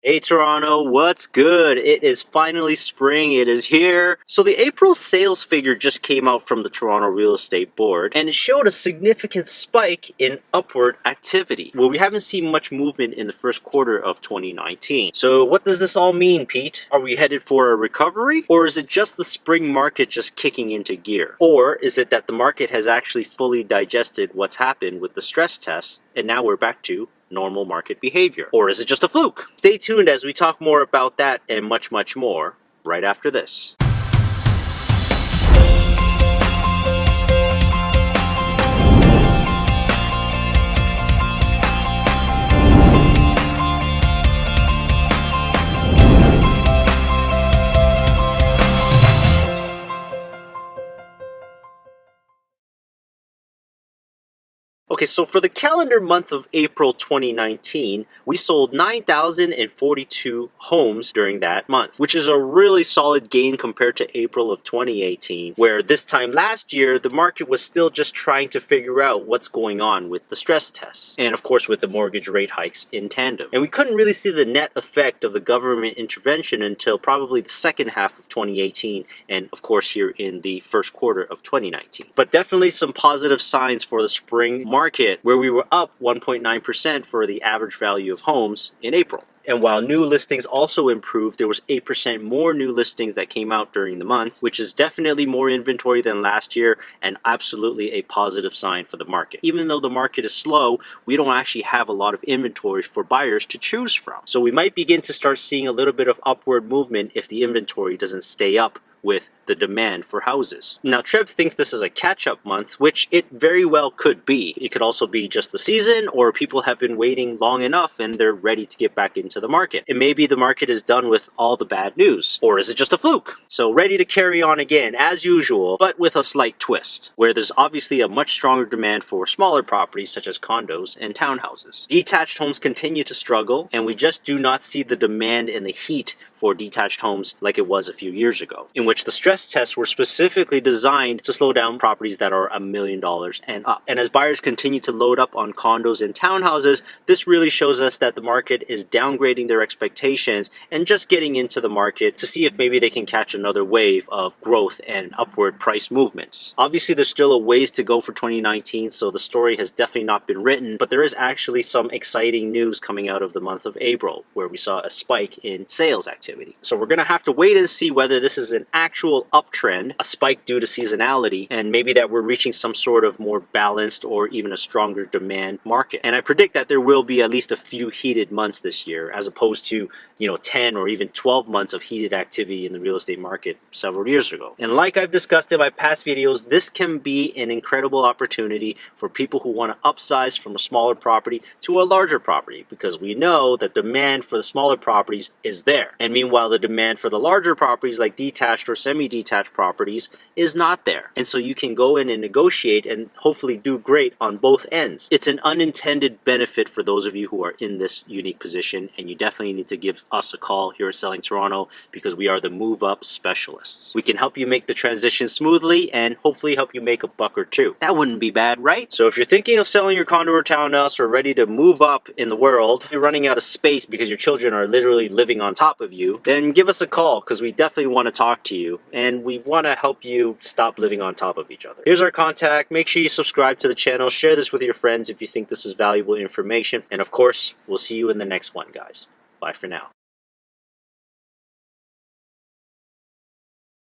Hey Toronto, what's good? It is finally spring, it is here. So the April sales figure just came out from the Toronto Real Estate Board and it showed a significant spike in upward activity. Well, we haven't seen much movement in the first quarter of 2019. So what does this all mean, Pete? Are we headed for a recovery? Or is it just the spring market just kicking into gear? Or is it that the market has actually fully digested what's happened with the stress test and now we're back to normal market behavior? Or is it just a fluke? Stay tuned as we talk more about that and much, much more right after this. Okay, so for the calendar month of April 2019, we sold 9,042 homes during that month, which is a really solid gain compared to April of 2018, where this time last year, the market was still just trying to figure out what's going on with the stress tests, and of course with the mortgage rate hikes in tandem. And we couldn't really see the net effect of the government intervention until probably the second half of 2018, and of course here in the first quarter of 2019. But definitely some positive signs for the spring market, where we were up 1.9% for the average value of homes in April. And while new listings also improved, there was 8% more new listings that came out during the month, which is definitely more inventory than last year and absolutely a positive sign for the market. Even though the market is slow, we don't actually have a lot of inventory for buyers to choose from. So we might begin to start seeing a little bit of upward movement if the inventory doesn't stay up with the demand for houses. Now, Trev thinks this is a catch-up month, which it very well could be. It could also be just the season, or people have been waiting long enough and they're ready to get back into the market. And maybe the market is done with all the bad news. Or is it just a fluke? So ready to carry on again, as usual, but with a slight twist, where there's obviously a much stronger demand for smaller properties such as condos and townhouses. Detached homes continue to struggle, and we just do not see the demand and the heat for detached homes like it was a few years ago, in which the stress tests were specifically designed to slow down properties that are $1 million and up. And as buyers continue to load up on condos and townhouses, this really shows us that the market is downgrading their expectations and just getting into the market to see if maybe they can catch another wave of growth and upward price movements. Obviously, there's still a ways to go for 2019, so the story has definitely not been written, but there is actually some exciting news coming out of the month of April, where we saw a spike in sales activity. So we're going to have to wait and see whether this is an actual uptrend, a spike due to seasonality, and maybe that we're reaching some sort of more balanced or even a stronger demand market. And I predict that there will be at least a few heated months this year, as opposed to 10 or even 12 months of heated activity in the real estate market several years ago. And like I've discussed in my past videos, this can be an incredible opportunity for people who want to upsize from a smaller property to a larger property, because we know that demand for the smaller properties is there. And meanwhile, the demand for the larger properties like detached or semi-detached properties is not there. And so you can go in and negotiate and hopefully do great on both ends. It's an unintended benefit for those of you who are in this unique position, and you definitely need to give us a call here at Selling Toronto, because we are the move up specialists. We can help you make the transition smoothly and hopefully help you make a buck or two. That wouldn't be bad, right? So if you're thinking of selling your condo or townhouse or ready to move up in the world, you're running out of space because your children are literally living on top of you, then give us a call, because we definitely want to talk to you and we want to help you stop living on top of each other. Here's our contact. Make sure you subscribe to the channel, share this with your friends if you think this is valuable information, and of course, we'll see you in the next one, guys. Bye for now.